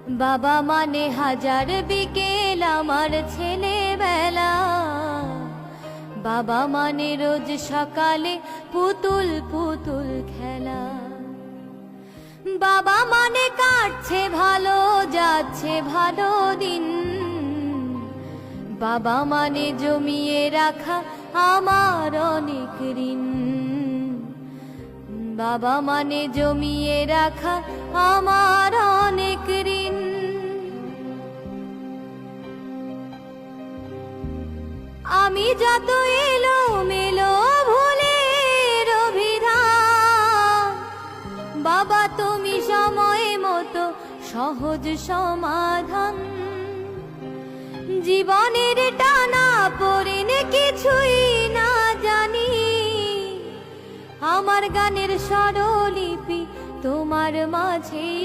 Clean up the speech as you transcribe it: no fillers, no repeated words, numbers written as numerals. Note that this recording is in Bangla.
বাবা মানে হাজার বিকেল আমার ছেলেবেলা, বাবা মানে রোজ সকালে পুতুল পুতুল খেলা। বাবা মানে কাটছে ভালো যাচ্ছে ভালো দিন, বাবা মানে জমিয়ে রাখা আমার অনেক ঋণ। বাবা মানে জমিয়ে রাখা আমার অনেক ঋণ। আমি যত এলো মেলো ভুলের অভিধান, বাবা তুমি সময় মতো সহজ সমাধান। জীবনের টানা পড়েনে কিছুই না জানি, আমার গানের স্বরলিপি তোমার মাঝেই